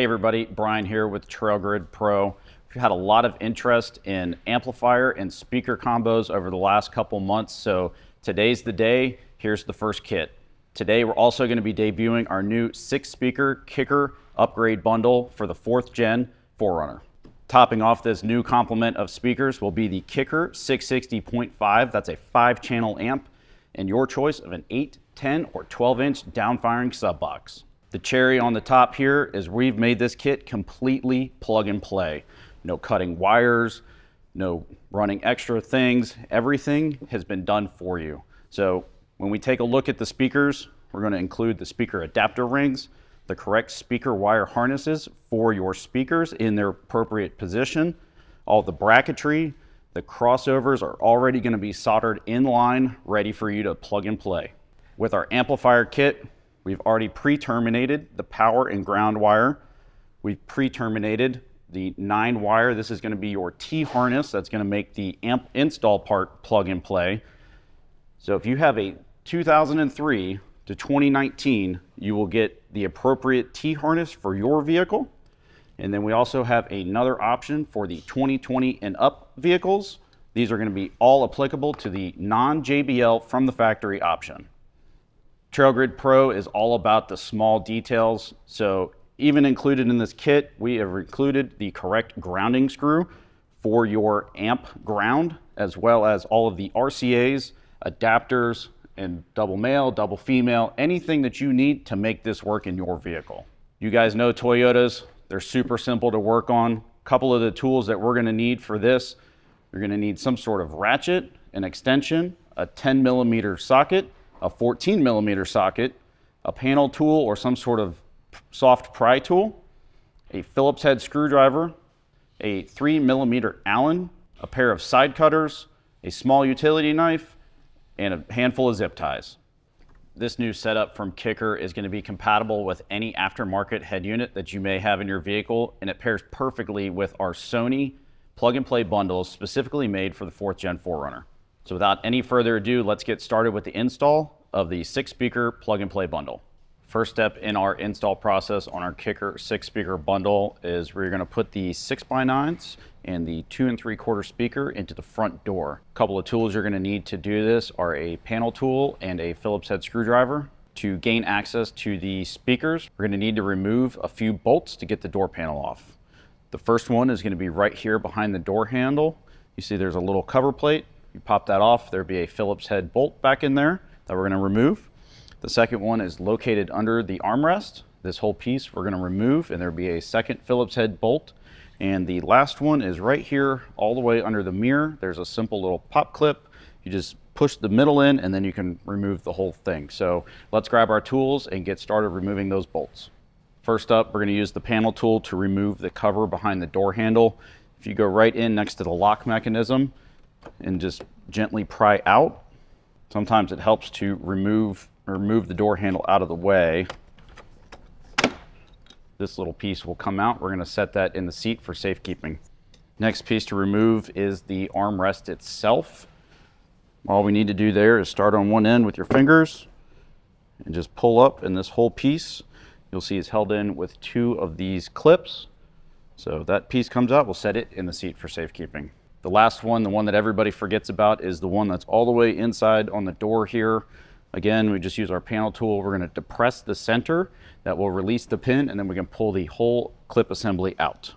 Hey everybody, Brian here with TrailGrid Pro. We've had a lot of interest in amplifier and speaker combos over the last couple months, so today's the day. Here's the first kit. Today we're also going to be debuting our new 6-speaker kicker upgrade bundle for the 4th gen 4Runner. Topping off this new complement of speakers will be the Kicker 660.5. That's a 5-channel amp and your choice of an 8, 10, or 12-inch downfiring subbox. The cherry on the top here is we've made this kit completely plug and play. No cutting wires, no running extra things. Everything has been done for you. So when we take a look at the speakers, we're going to include the speaker adapter rings, the correct speaker wire harnesses for your speakers in their appropriate position. All the bracketry, the crossovers are already going to be soldered in line, ready for you to plug and play. With our amplifier kit, we've already pre-terminated the power and ground wire. We've pre-terminated the 9-wire. This is going to be your T-harness that's going to make the amp install part plug and play. So if you have a 2003 to 2019, you will get the appropriate T-harness for your vehicle. And then we also have another option for the 2020 and up vehicles. These are going to be all applicable to the non-JBL from the factory option. TrailGrid Pro is all about the small details, so even included in this kit, we have included the correct grounding screw for your amp ground, as well as all of the RCAs, adapters, and double male, double female, anything that you need to make this work in your vehicle. You guys know Toyotas, they're super simple to work on. A couple of the tools that we're gonna need for this, you're gonna need some sort of ratchet, an extension, a 10mm socket, a 14mm socket, a panel tool or some sort of soft pry tool, a Phillips head screwdriver, a 3mm Allen, a pair of side cutters, a small utility knife, and a handful of zip ties. This new setup from Kicker is going to be compatible with any aftermarket head unit that you may have in your vehicle, and it pairs perfectly with our Sony plug-and-play bundles specifically made for the 4th gen 4Runner. So without any further ado, let's get started with the install of the 6-speaker plug-and-play bundle. First step in our install process on our Kicker 6-speaker bundle is we're going to put the 6x9s and the 2 3/4 speaker into the front door. A couple of tools you're going to need to do this are a panel tool and a Phillips head screwdriver. To gain access to the speakers, we're going to need to remove a few bolts to get the door panel off. The first one is going to be right here behind the door handle. You see there's a little cover plate. You pop that off, there'll be a Phillips head bolt back in there that we're going to remove. The second one is located under the armrest. This whole piece we're going to remove, and there'll be a second Phillips head bolt. And the last one is right here all the way under the mirror. There's a simple little pop clip. You just push the middle in and then you can remove the whole thing. So let's grab our tools and get started removing those bolts. First up, we're going to use the panel tool to remove the cover behind the door handle. If you go right in next to the lock mechanism and just gently pry out, sometimes it helps to remove the door handle out of the way. This little piece will come out. We're going to set that in the seat for safekeeping. Next piece to remove is the armrest itself. All we need to do there is start on one end with your fingers and just pull up, and this whole piece you'll see is held in with 2 of these clips. So that piece comes out, we'll set it in the seat for safekeeping. The last one, the one that everybody forgets about, is the one that's all the way inside on the door here. Again, we just use our panel tool. We're going to depress the center. That will release the pin, and then we can pull the whole clip assembly out.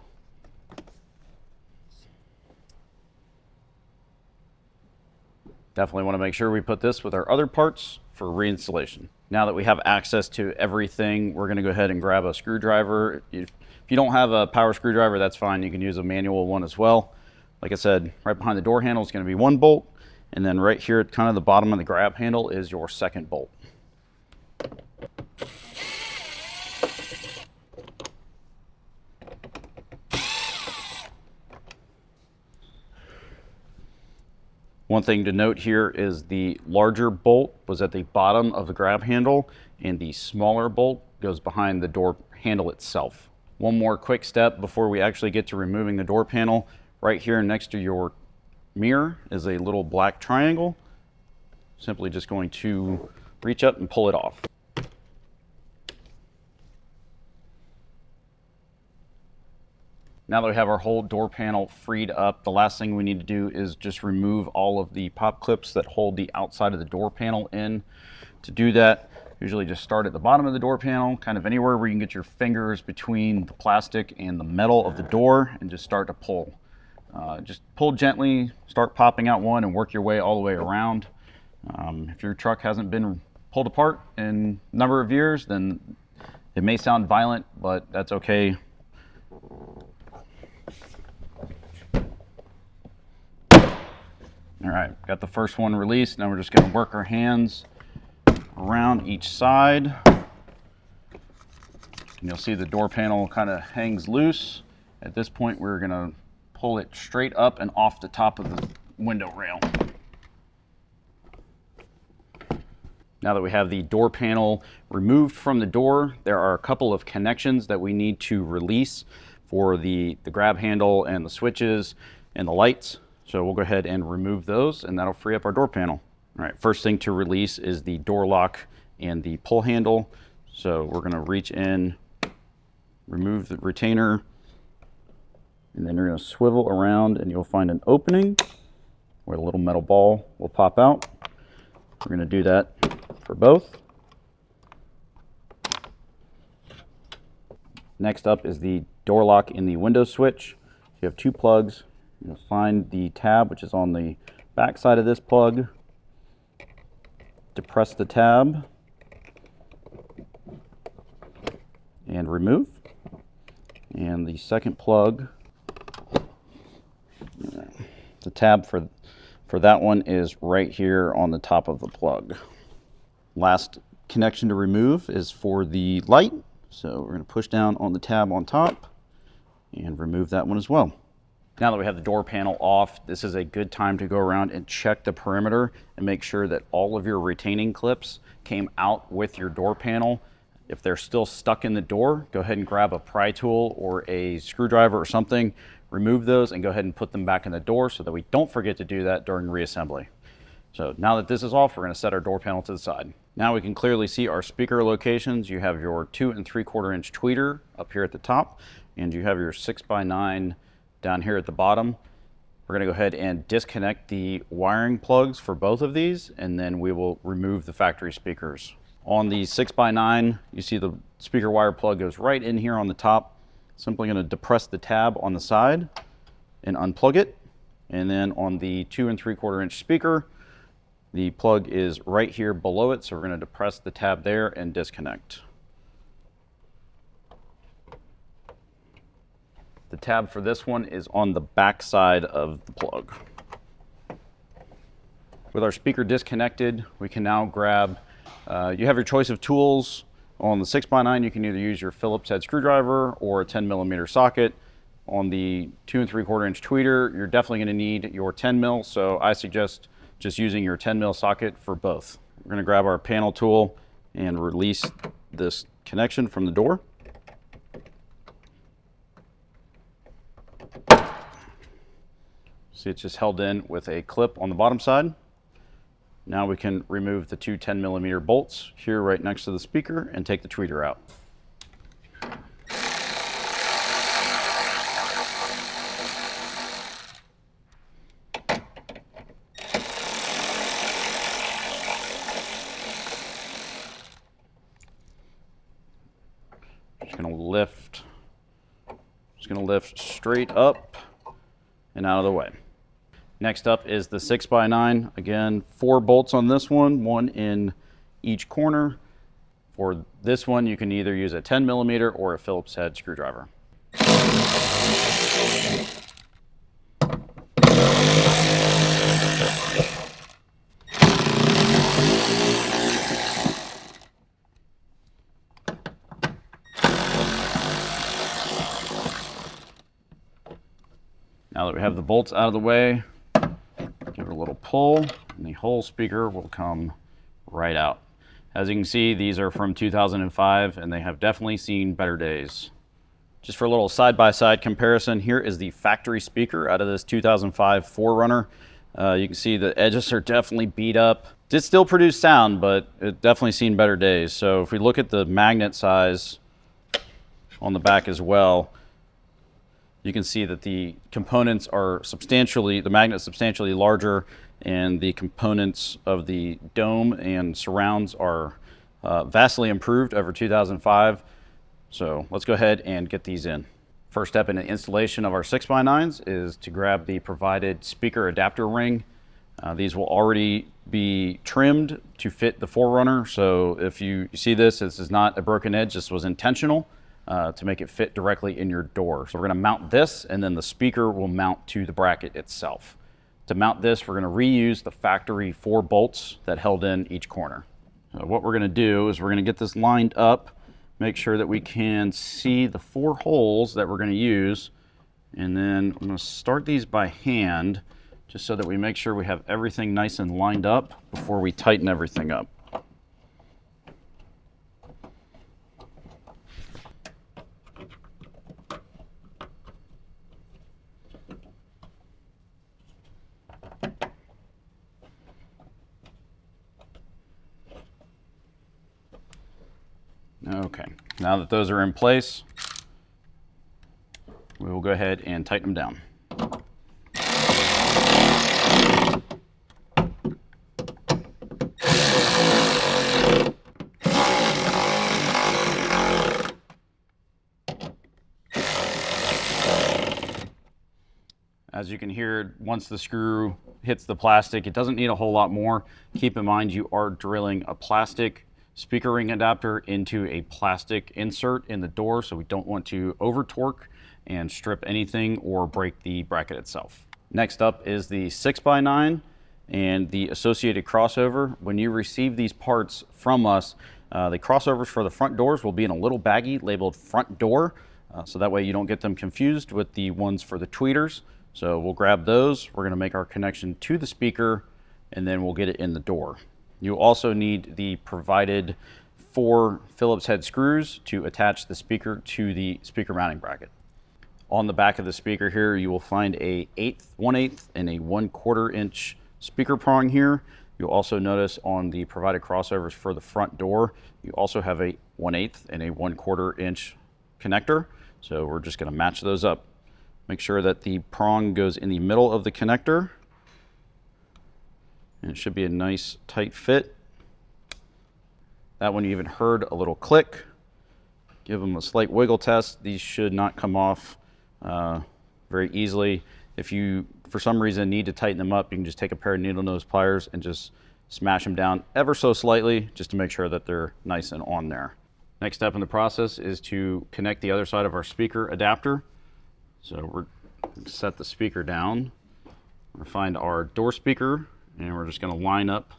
Definitely want to make sure we put this with our other parts for reinstallation. Now that we have access to everything, we're going to go ahead and grab a screwdriver. If you don't have a power screwdriver, that's fine. You can use a manual one as well. Like I said, right behind the door handle is going to be 1 bolt. And then right here at kind of the bottom of the grab handle is your second bolt. One thing to note here is the larger bolt was at the bottom of the grab handle, and the smaller bolt goes behind the door handle itself. One more quick step before we actually get to removing the door panel. Right here next to your mirror is a little black triangle. Simply just going to reach up and pull it off. Now that we have our whole door panel freed up, the last thing we need to do is just remove all of the pop clips that hold the outside of the door panel in. To do that, usually just start at the bottom of the door panel, kind of anywhere where you can get your fingers between the plastic and the metal of the door, and just start to pull. Just pull gently, start popping out one, and work your way all the way around. If your truck hasn't been pulled apart in a number of years, then it may sound violent, but that's okay. All right, got the first one released. Now we're just going to work our hands around each side. And you'll see the door panel kind of hangs loose. At this point, we're going to pull it straight up and off the top of the window rail. Now that we have the door panel removed from the door, there are a couple of connections that we need to release for the grab handle and the switches and the lights. So we'll go ahead and remove those, and that'll free up our door panel. All right, first thing to release is the door lock and the pull handle. So we're gonna reach in, remove the retainer, and then you're gonna swivel around and you'll find an opening where the little metal ball will pop out. We're gonna do that for both. Next up is the door lock in the window switch. You have two plugs. You'll find the tab, which is on the back side of this plug. Depress the tab and remove. And the second plug, the tab for that one is right here on the top of the plug. Last connection to remove is for the light. So we're going to push down on the tab on top and remove that one as well. Now that we have the door panel off, this is a good time to go around and check the perimeter and make sure that all of your retaining clips came out with your door panel. If they're still stuck in the door, go ahead and grab a pry tool or a screwdriver or something, remove those and go ahead and put them back in the door so that we don't forget to do that during reassembly. So now that this is off, we're going to set our door panel to the side. Now we can clearly see our speaker locations. You have your 2 3/4 inch tweeter up here at the top, and you have your 6x9 down here at the bottom. We're going to go ahead and disconnect the wiring plugs for both of these, and then we will remove the factory speakers. On the 6x9, you see the speaker wire plug goes right in here on the top. Simply going to depress the tab on the side and unplug it. And then on the 2 3/4 inch speaker, the plug is right here below it, so we're going to depress the tab there and disconnect. The tab for this one is on the back side of the plug. With our speaker disconnected, we can now grab, you have your choice of tools. On the 6x9, you can either use your Phillips head screwdriver or a 10mm socket. On the 2 3/4 inch tweeter, you're definitely going to need your 10mm, so I suggest just using your 10mm socket for both. We're going to grab our panel tool and release this connection from the door. See, it's just held in with a clip on the bottom side. Now we can remove the 2 10mm bolts here right next to the speaker and take the tweeter out. Just gonna lift straight up and out of the way. Next up is the 6x9. Again, 4 bolts on this one, 1 in each corner. For this one, you can either use a 10mm or a Phillips head screwdriver. Now that we have the bolts out of the way, give it a little pull, and the whole speaker will come right out. As you can see, these are from 2005, and they have definitely seen better days. Just for a little side-by-side comparison, here is the factory speaker out of this 2005 4Runner. You can see the edges are definitely beat up. Did still produce sound, but it definitely seen better days. So if we look at the magnet size on the back as well, you can see that the components are substantially, the magnet is substantially larger, and the components of the dome and surrounds are vastly improved over 2005. So let's go ahead and get these in. First step in the installation of our 6x9s is to grab the provided speaker adapter ring. These will already be trimmed to fit the 4Runner. So if you see this is not a broken edge. This was intentional to make it fit directly in your door. So we're going to mount this, and then the speaker will mount to the bracket itself. To mount this, we're going to reuse the factory 4 bolts that held in each corner. So what we're going to do is we're going to get this lined up, make sure that we can see the 4 holes that we're going to use, and then I'm going to start these by hand just so that we make sure we have everything nice and lined up before we tighten everything up. Okay, now that those are in place, we will go ahead and tighten them down. As you can hear, once the screw hits the plastic, it doesn't need a whole lot more. Keep in mind you are drilling a plastic speaker ring adapter into a plastic insert in the door, so we don't want to over torque and strip anything or break the bracket itself. Next up is the 6x9 and the associated crossover. When you receive these parts from us, the crossovers for the front doors will be in a little baggie labeled front door, so that way you don't get them confused with the ones for the tweeters. So we'll grab those, we're gonna make our connection to the speaker, and then we'll get it in the door. You also need the provided 4 Phillips head screws to attach the speaker to the speaker mounting bracket. On the back of the speaker here, you will find a 1/8 and a 1/4 inch speaker prong here. You'll also notice on the provided crossovers for the front door, you also have a 1/8 and a 1/4 inch connector. So we're just gonna match those up. Make sure that the prong goes in the middle of the connector. And it should be a nice tight fit. That one you even heard a little click. Give them a slight wiggle test. These should not come off very easily. If you, for some reason, need to tighten them up, you can just take a pair of needle nose pliers and just smash them down ever so slightly just to make sure that they're nice and on there. Next step in the process is to connect the other side of our speaker adapter. So we're going to set the speaker down. We're going to find our door speaker, and we're just going to line up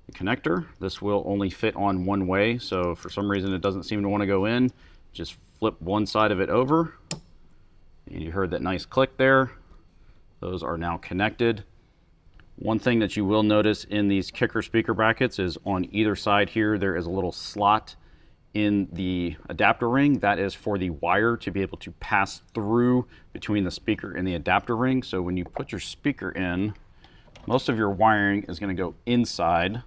the connector. This will only fit on one way, so if for some reason it doesn't seem to want to go in, just flip one side of it over. And you heard that nice click there. Those are now connected. One thing that you will notice in these kicker speaker brackets is on either side here, there is a little slot in the adapter ring. That is for the wire to be able to pass through between the speaker and the adapter ring. So when you put your speaker in, most of your wiring is going to go inside.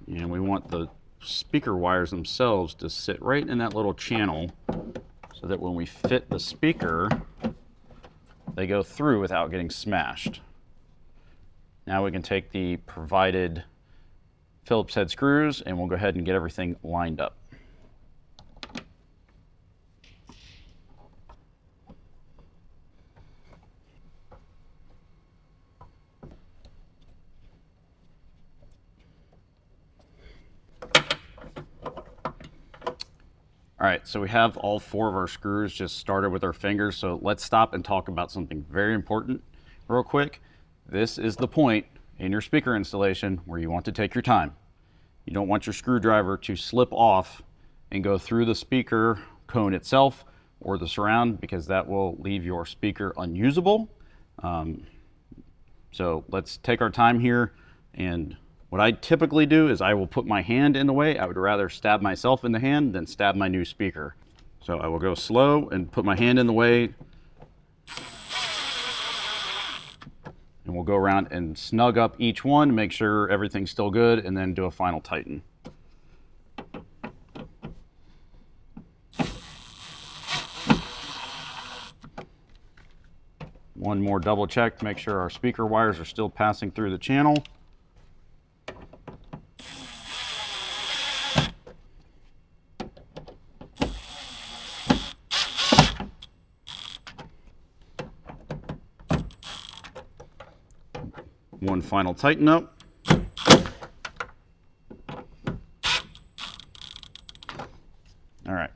And we want the speaker wires themselves to sit right in that little channel so that when we fit the speaker, they go through without getting smashed. Now we can take the provided Phillips head screws and we'll go ahead and get everything lined up. All right, so we have all 4 of our screws just started with our fingers, so let's stop and talk about something very important real quick. This is the point in your speaker installation where you want to take your time. You don't want your screwdriver to slip off and go through the speaker cone itself or the surround, because that will leave your speaker unusable. So let's take our time here, and what I typically do is I will put my hand in the way. I would rather stab myself in the hand than stab my new speaker. So I will go slow and put my hand in the way, and we'll go around and snug up each one, make sure everything's still good, and then do a final tighten. One more double check to make sure our speaker wires are still passing through the channel. One final tighten up. All right.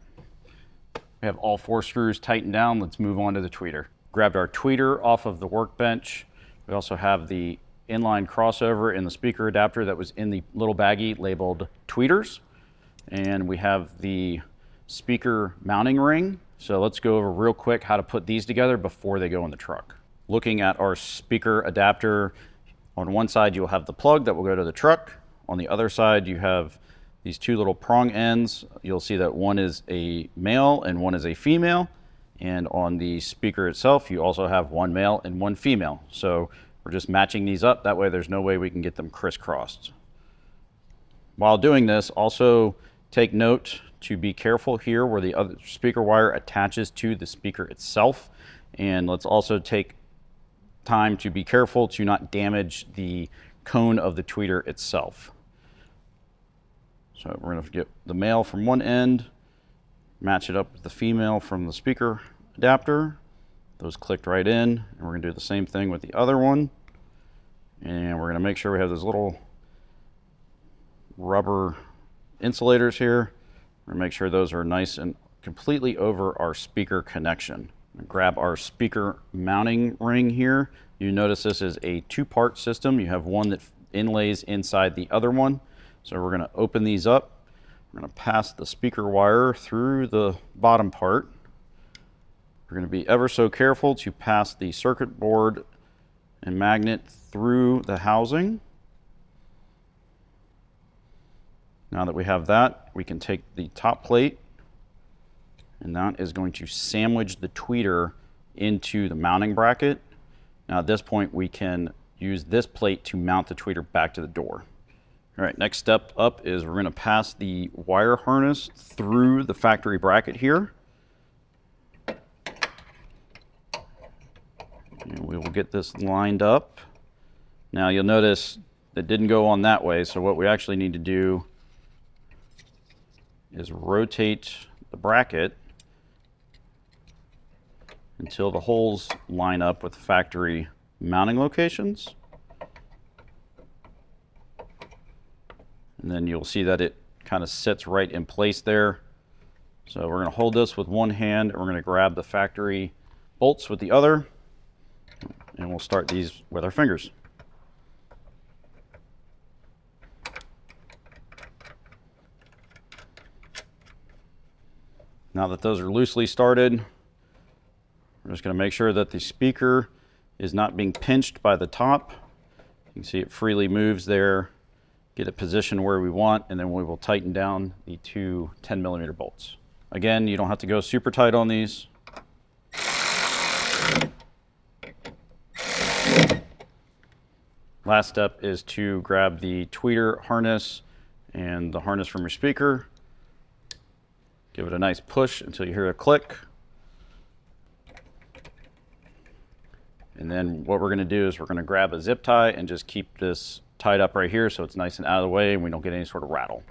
We have all 4 screws tightened down. Let's move on to the tweeter. Grabbed our tweeter off of the workbench. We also have the inline crossover and the speaker adapter that was in the little baggie labeled tweeters. And we have the speaker mounting ring. So let's go over real quick how to put these together before they go in the truck. Looking at our speaker adapter, on one side you'll have the plug that will go to the truck. On the other side you have these 2 little prong ends. You'll see that one is a male and one is a female. And on the speaker itself, you also have 1 male and 1 female. So we're just matching these up. That way there's no way we can get them crisscrossed. While doing this, also take note to be careful here where the other speaker wire attaches to the speaker itself. And let's also take time to be careful to not damage the cone of the tweeter itself. So we're going to get the male from one end, match it up with the female from the speaker adapter. Those clicked right in, and we're going to do the same thing with the other one. And we're going to make sure we have those little rubber insulators here. We're going to make sure those are nice and completely over our speaker connection. Grab our speaker mounting ring here. You notice this is a 2-part system. You have one that inlays inside the other one. So we're going to open these up. We're going to pass the speaker wire through the bottom part. We're going to be ever so careful to pass the circuit board and magnet through the housing. Now that we have that, we can take the top plate, and that is going to sandwich the tweeter into the mounting bracket. Now at this point, we can use this plate to mount the tweeter back to the door. All right, next step up is we're going to pass the wire harness through the factory bracket here. And we will get this lined up. Now you'll notice that didn't go on that way, so what we actually need to do is rotate the bracket until the holes line up with the factory mounting locations. And then you'll see that it kind of sits right in place there. So we're going to hold this with one hand, and we're going to grab the factory bolts with the other, and we'll start these with our fingers. Now that those are loosely started, we're just going to make sure that the speaker is not being pinched by the top. You can see it freely moves there. Get it positioned where we want, and then we will tighten down the 2 10mm bolts. Again, you don't have to go super tight on these. Last step is to grab the tweeter harness and the harness from your speaker. Give it a nice push until you hear a click. And then what we're going to do is we're going to grab a zip tie and just keep this tied up right here so it's nice and out of the way and we don't get any sort of rattle.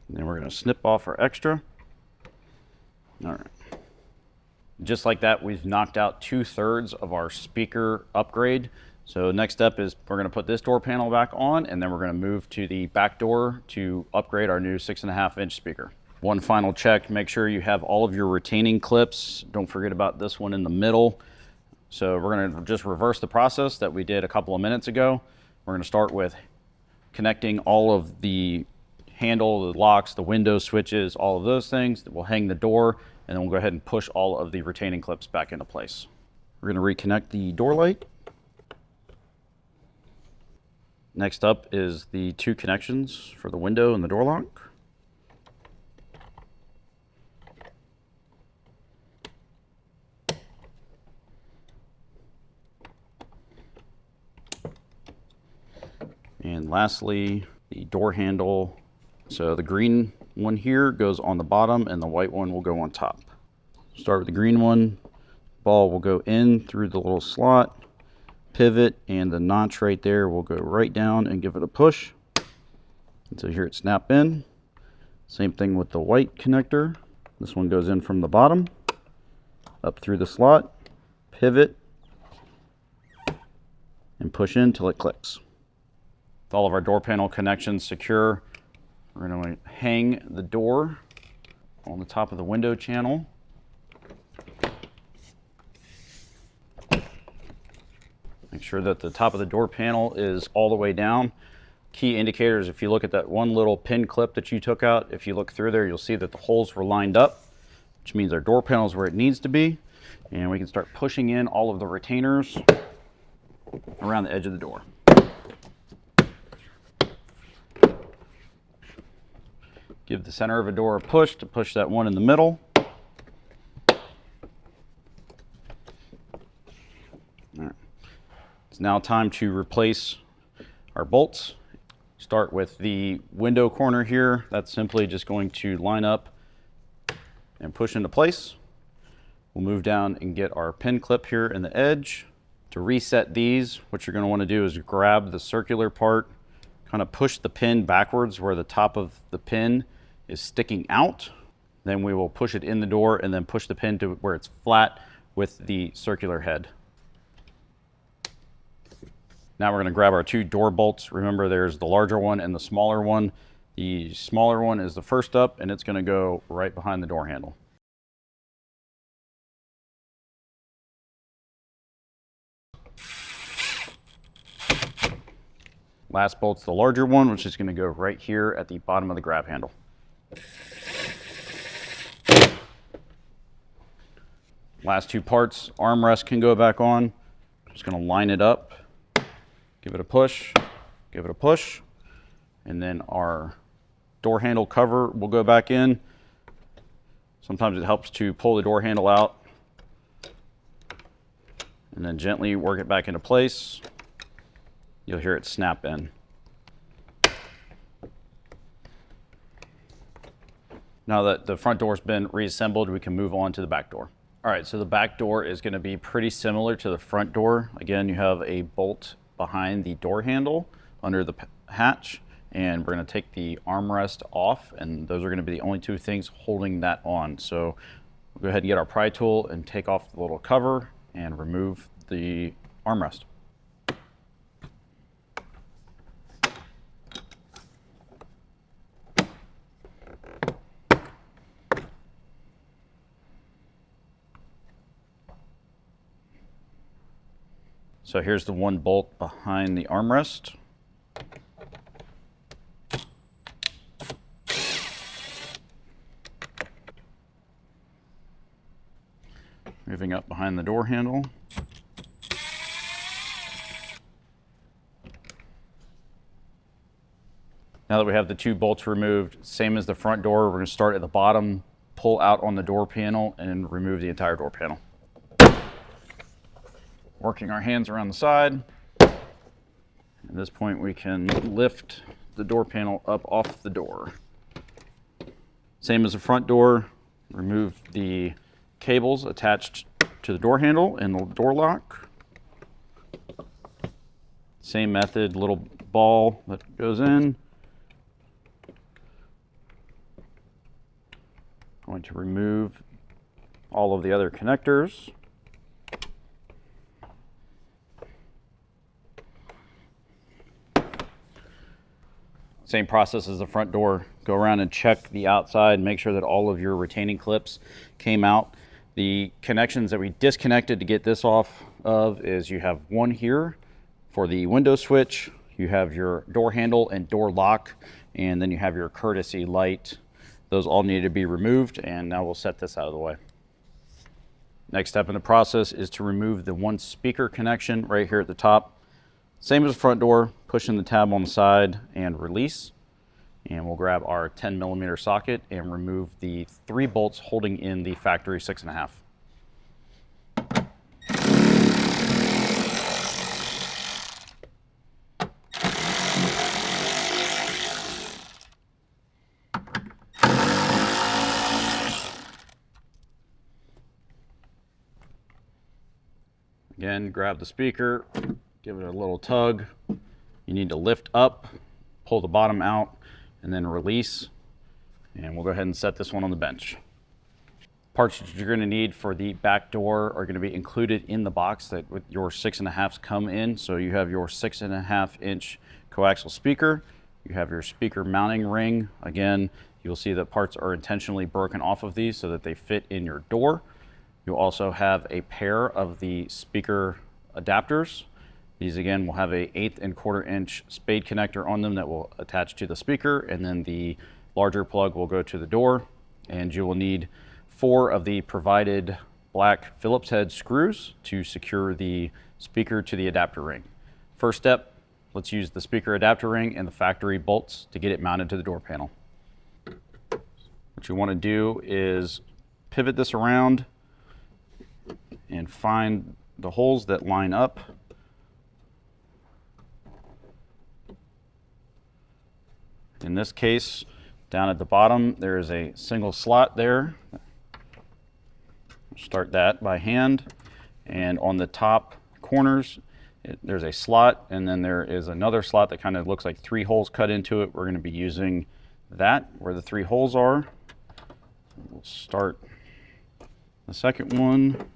And then we're going to snip off our extra. All right. Just like that, we've knocked out 2/3 of our speaker upgrade. So next step is we're going to put this door panel back on, and then we're going to move to the back door to upgrade our new 6.5-inch speaker. One final check, make sure you have all of your retaining clips. Don't forget about this one in the middle. So we're going to just reverse the process that we did a couple of minutes ago. We're going to start with connecting all of the handle, the locks, the window switches, all of those things. We'll hang the door, and then we'll go ahead and push all of the retaining clips back into place. We're going to reconnect the door light. Next up is the 2 connections for the window and the door lock. And lastly, the door handle. So the green one here goes on the bottom and the white one will go on top. Start with the green one. Ball will go in through the little slot, pivot, and the notch right there will go right down and give it a push until you hear it snap in. Same thing with the white connector. This one goes in from the bottom, up through the slot, pivot, and push in till it clicks. With all of our door panel connections secure, we're going to hang the door on the top of the window channel. Make sure that the top of the door panel is all the way down. Key indicators, if you look at that one little pin clip that you took out, if you look through there, you'll see that the holes were lined up, which means our door panel is where it needs to be. And we can start pushing in all of the retainers around the edge of the door. Give the center of a door a push to push that one in the middle. All right. It's now time to replace our bolts. Start with the window corner here. That's simply just going to line up and push into place. We'll move down and get our pin clip here in the edge. To reset these, what you're going to want to do is grab the circular part, kind of push the pin backwards where the top of the pin is sticking out. Then we will push it in the door and then push the pin to where it's flat with the circular head. Now we're going to grab our two door bolts. Remember, there's the larger one and the smaller one. The smaller one is the first up, and it's going to go right behind the door handle. Last bolt's the larger one, which is going to go right here at the bottom of the grab handle. Last two parts, armrest can go back on. Just going to line it up, give it a push, and then our door handle cover will go back in. Sometimes it helps to pull the door handle out and then gently work it back into place. You'll hear it snap in. Now that the front door's been reassembled, we can move on to the back door. All right, so the back door is going to be pretty similar to the front door. Again, you have a bolt behind the door handle under the hatch, and we're going to take the armrest off, and those are going to be the only two things holding that on. So we'll go ahead and get our pry tool and take off the little cover and remove the armrest. So here's the one bolt behind the armrest. Moving up behind the door handle. Now that we have the two bolts removed, same as the front door, we're going to start at the bottom, pull out on the door panel, and remove the entire door panel. Working our hands around the side. At this point, we can lift the door panel up off the door. Same as the front door, remove the cables attached to the door handle and the door lock. Same method, little ball that goes in. Going to remove all of the other connectors. Same process as the front door. Go around and check the outside, make sure that all of your retaining clips came out. The connections that we disconnected to get this off of is you have one here for the window switch, you have your door handle and door lock, and then you have your courtesy light. Those all need to be removed, and now we'll set this out of the way. Next step in the process is to remove the one speaker connection right here at the top. Same as the front door, pushing the tab on the side and release. And we'll grab our 10mm socket and remove the 3 bolts holding in the factory 6.5. Again, grab the speaker, give it a little tug. You need to lift up, pull the bottom out, and then release. And we'll go ahead and set this one on the bench. Parts that you're going to need for the back door are going to be included in the box that with your 6.5s come in. So you have your 6.5-inch coaxial speaker. You have your speaker mounting ring. Again, you'll see that parts are intentionally broken off of these so that they fit in your door. You'll also have a pair of the speaker adapters. These again will have a 1/8 and 1/4 inch spade connector on them that will attach to the speaker, and then the larger plug will go to the door. And you will need 4 of the provided black Phillips head screws to secure the speaker to the adapter ring. First step, let's use the speaker adapter ring and the factory bolts to get it mounted to the door panel. What you want to do is pivot this around and find the holes that line up. In this case, down at the bottom, there is a single slot there. Start that by hand. And on the top corners, there's a slot, and then there is another slot that kind of looks like 3 holes cut into it. We're going to be using that where the 3 holes are. We'll start the second one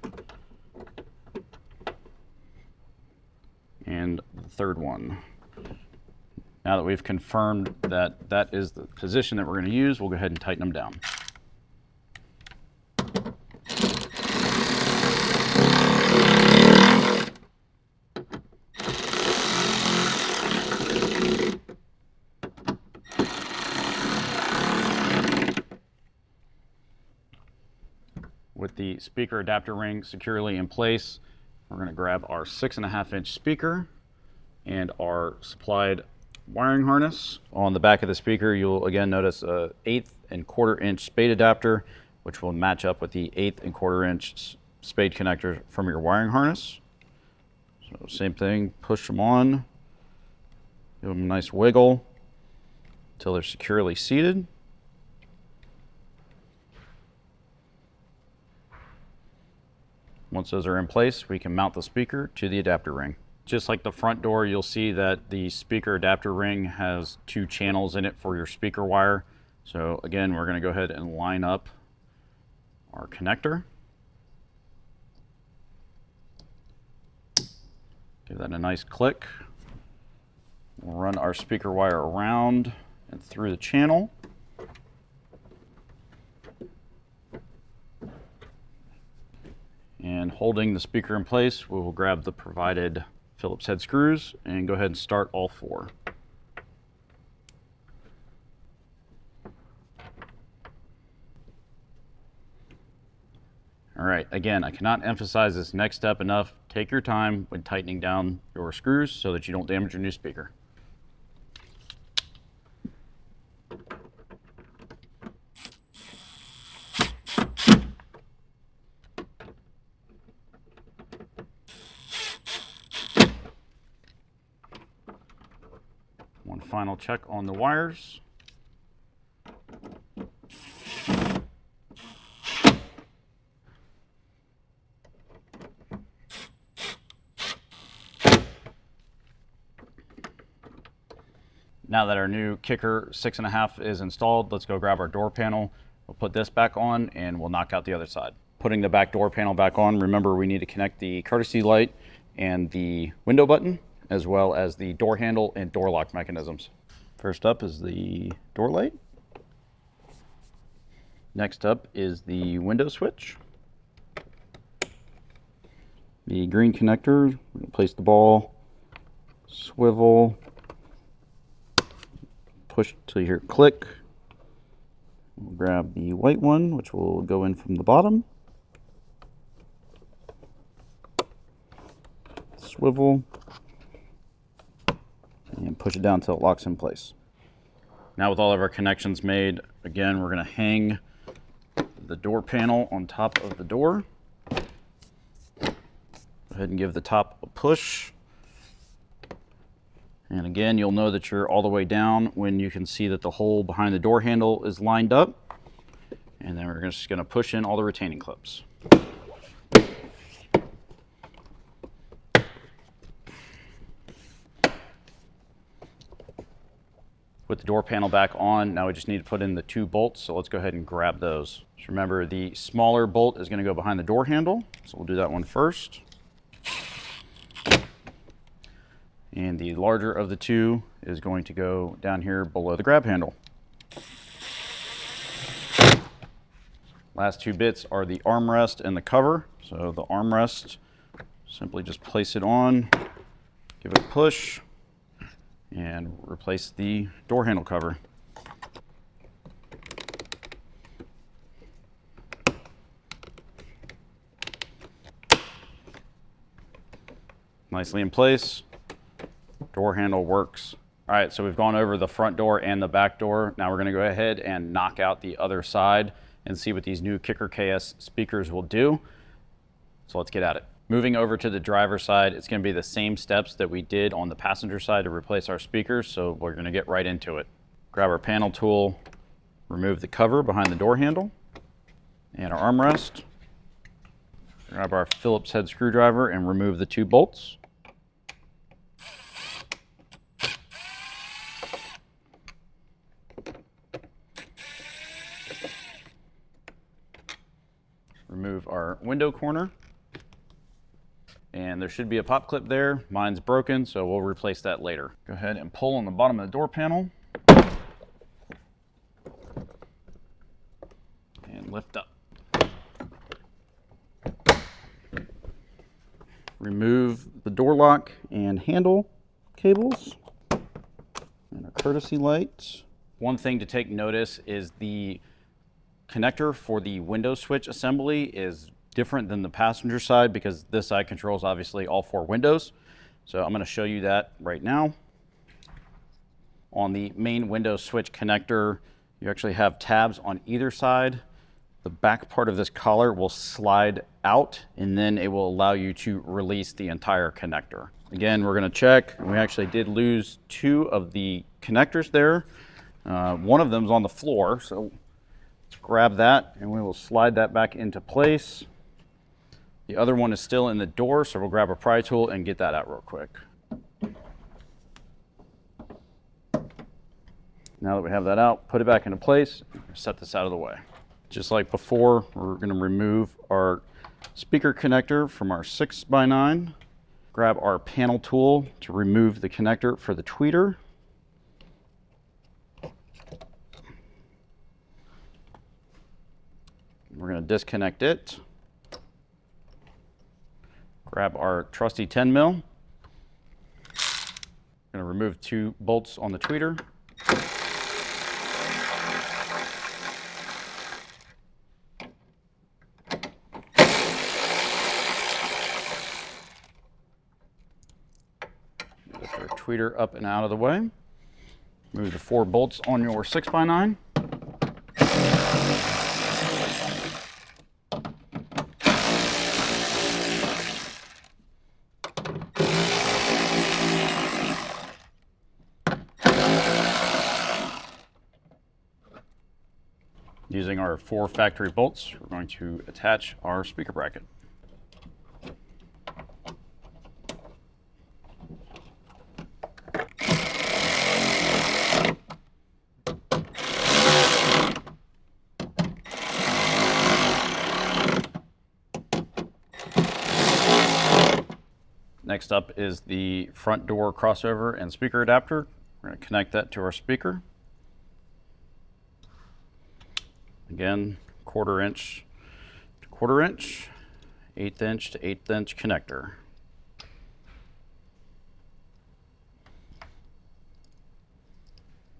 and the third one. Now that we've confirmed that that is the position that we're going to use, we'll go ahead and tighten them down. With the speaker adapter ring securely in place, we're going to grab our 6.5-inch speaker and our supplied wiring harness. On the back of the speaker, you'll again notice a 1/8 and 1/4 inch spade adapter, which will match up with the 1/8 and 1/4 inch spade connector from your wiring harness. So same thing, push them on, give them a nice wiggle until they're securely seated. Once those are in place, we can mount the speaker to the adapter ring. Just like the front door, you'll see that the speaker adapter ring has 2 channels in it for your speaker wire. So again, we're going to go ahead and line up our connector. Give that a nice click. We'll run our speaker wire around and through the channel. And holding the speaker in place, we will grab the provided Phillips head screws and go ahead and start all 4. All right, again, I cannot emphasize this next step enough. Take your time when tightening down your screws so that you don't damage your new speaker. One final check on the wires. Now that our new kicker 6.5 is installed, let's go grab our door panel. We'll put this back on and we'll knock out the other side. Putting the back door panel back on, remember we need to connect the courtesy light and the window button, as well as the door handle and door lock mechanisms. First up is the door light. Next up is the window switch. The green connector, we're going to place the ball, swivel, push till you hear it click. We'll grab the white one, which will go in from the bottom. Swivel. And push it down until it locks in place. Now with all of our connections made, again, we're going to hang the door panel on top of the door. Go ahead and give the top a push. And again, you'll know that you're all the way down when you can see that the hole behind the door handle is lined up. And then we're just going to push in all the retaining clips. With the door panel back on, now we just need to put in the 2 bolts, so let's go ahead and grab those. Just remember, the smaller bolt is going to go behind the door handle, so we'll do that one first. And the larger of the 2 is going to go down here below the grab handle. Last 2 bits are the armrest and the cover. So the armrest, simply just place it on, give it a push, and replace the door handle cover. Nicely in place. Door handle works. All right, so we've gone over the front door and the back door. Now we're going to go ahead and knock out the other side and see what these new Kicker KS speakers will do. So let's get at it. Moving over to the driver's side, it's going to be the same steps that we did on the passenger side to replace our speakers, so we're going to get right into it. Grab our panel tool, remove the cover behind the door handle, and our armrest. Grab our Phillips head screwdriver and remove the 2 bolts. Remove our window corner. And there should be a pop clip there. Mine's broken, so we'll replace that later. Go ahead and pull on the bottom of the door panel. And lift up. Remove the door lock and handle cables. And our courtesy light. One thing to take notice is the connector for the window switch assembly is different than the passenger side because this side controls obviously all 4 windows. So I'm going to show you that right now. On the main window switch connector, you actually have tabs on either side. The back part of this collar will slide out and then it will allow you to release the entire connector. Again, we're going to check. We actually did lose 2 of the connectors there. One of them is on the floor, so let's grab that and we will slide that back into place. The other one is still in the door, so we'll grab a pry tool and get that out real quick. Now that we have that out, put it back into place, set this out of the way. Just like before, we're going to remove our speaker connector from our 6x9. Grab our panel tool to remove the connector for the tweeter. We're going to disconnect it. Grab our trusty 10 mil. I'm going to remove 2 bolts on the tweeter. Lift our tweeter up and out of the way. Move the 4 bolts on your 6x9. Using our 4 factory bolts, we're going to attach our speaker bracket. Next up is the front door crossover and speaker adapter. We're going to connect that to our speaker. Again, 1/4 inch to 1/4 inch, 1/8 inch to 1/8 inch connector.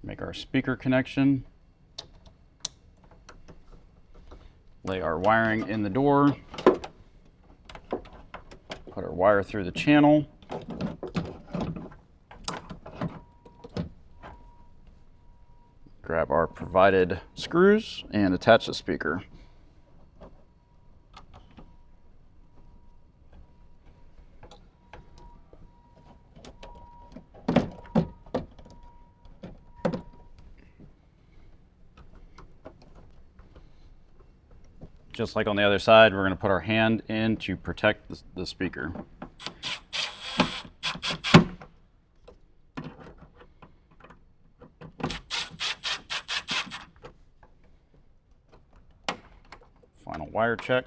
Make our speaker connection. Lay our wiring in the door. Put our wire through the channel. Grab our provided screws and attach the speaker. Just like on the other side, we're going to put our hand in to protect the speaker. wire check.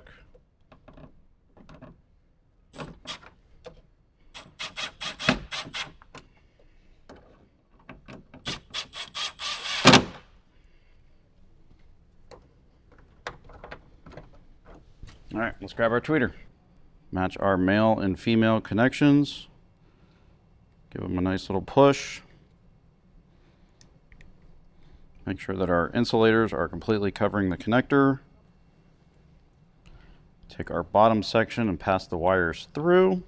All right, let's grab our tweeter. Match our male and female connections. Give them a nice little push. Make sure that our insulators are completely covering the connector. Take our bottom section and pass the wires through.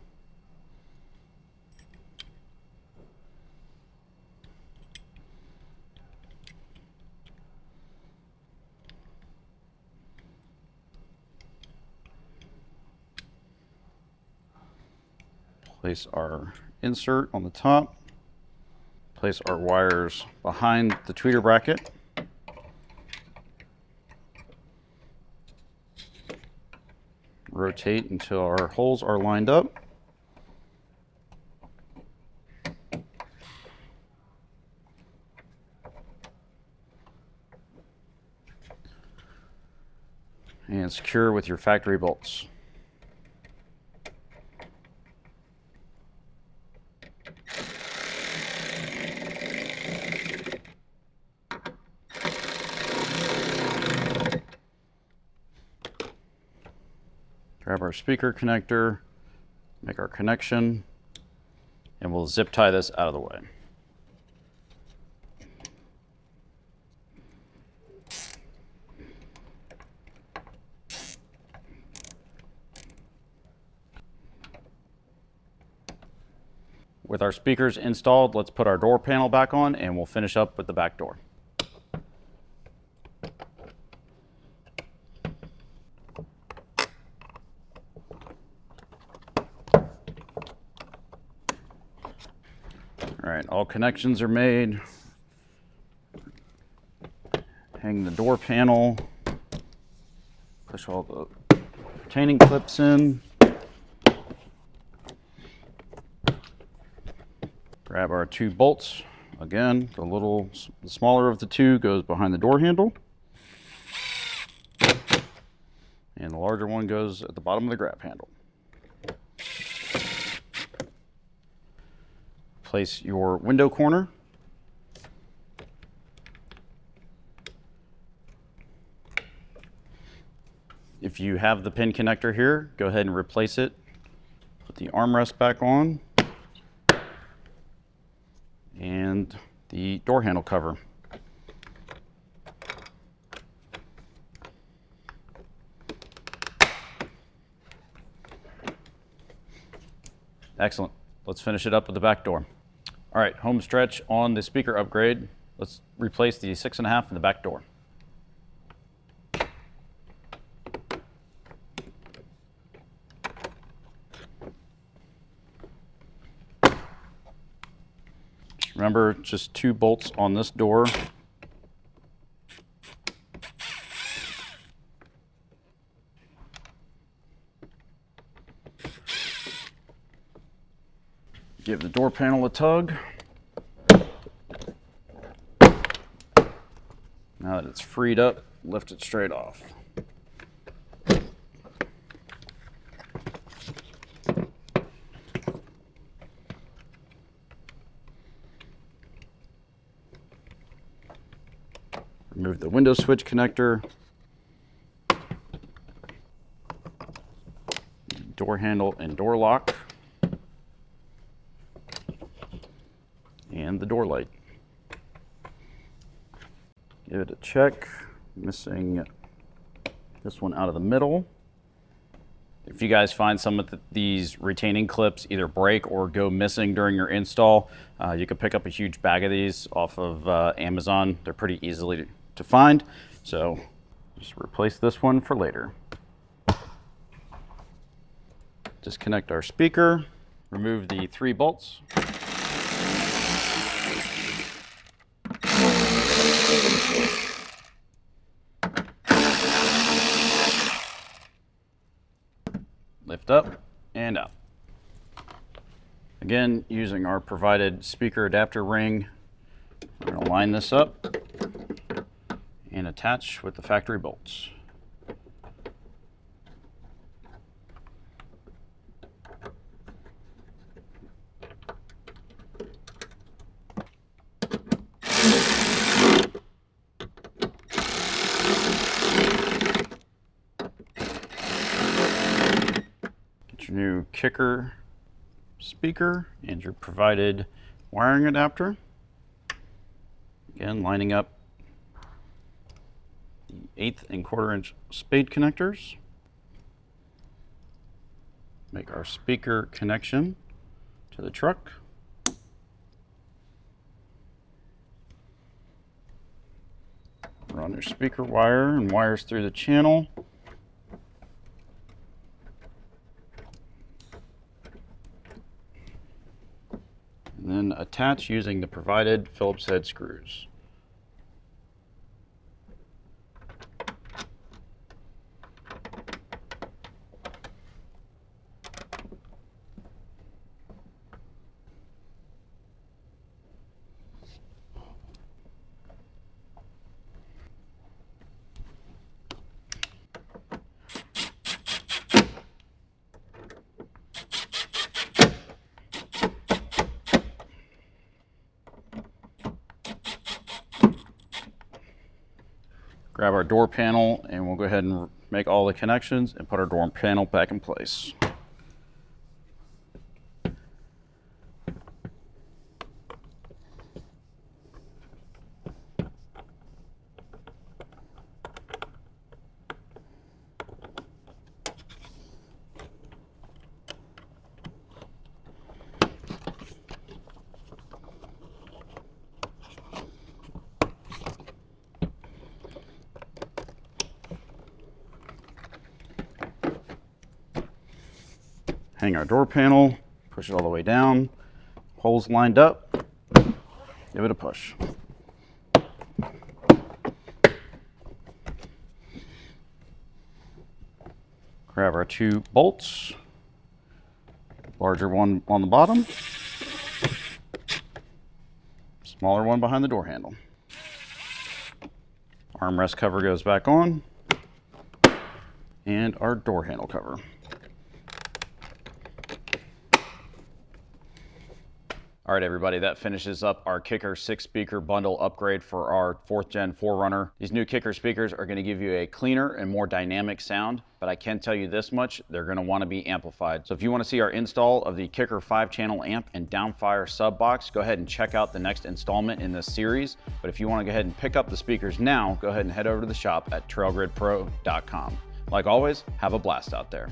Place our insert on the top. Place our wires behind the tweeter bracket. Rotate until our holes are lined up. And secure with your factory bolts. Grab our speaker connector, make our connection, and we'll zip tie this out of the way. With our speakers installed, let's put our door panel back on and we'll finish up with the back door. All right, all connections are made. Hang the door panel. Push all the retaining clips in. Grab our 2 bolts. Again, the smaller of the 2 goes behind the door handle. And the larger one goes at the bottom of the grab handle. Place your window corner. If you have the pin connector here, go ahead and replace it. Put the armrest back on. And the door handle cover. Excellent. Let's finish it up with the back door. All right, home stretch on the speaker upgrade. Let's replace the 6.5 in the back door. Remember, just 2 bolts on this door. Give the door panel a tug. Now that it's freed up, lift it straight off. Remove the window switch connector, door handle and door lock, and the door light. Give it a check. Missing this one out of the middle. If you guys find some of these retaining clips either break or go missing during your install, you can pick up a huge bag of these off of Amazon. They're pretty easily to find, so just replace this one for later. Disconnect our speaker, remove the 3 bolts. Lift up and out. Again, using our provided speaker adapter ring, we're going to line this up and attach with the factory bolts. your new Kicker speaker and your provided wiring adapter. Again, lining up the 1/8 and 1/4 inch spade connectors. Make our speaker connection to the truck. Run your speaker wire and wires through the channel. And then attach using the provided Phillips head screws. Grab our door panel and we'll go ahead and make all the connections and put our door panel back in place. Hang our door panel, push it all the way down, holes lined up, give it a push. Grab our 2 bolts, larger one on the bottom, smaller one behind the door handle. Armrest cover goes back on, and our door handle cover. All right, everybody, that finishes up our Kicker 6-speaker bundle upgrade for our 4th gen 4Runner. These new Kicker speakers are going to give you a cleaner and more dynamic sound, but I can tell you this much, they're going to want to be amplified. So if you want to see our install of the Kicker 5-channel amp and downfire sub box, go ahead and check out the next installment in this series. But if you want to go ahead and pick up the speakers now, go ahead and head over to the shop at trailgridpro.com. Like always, have a blast out there.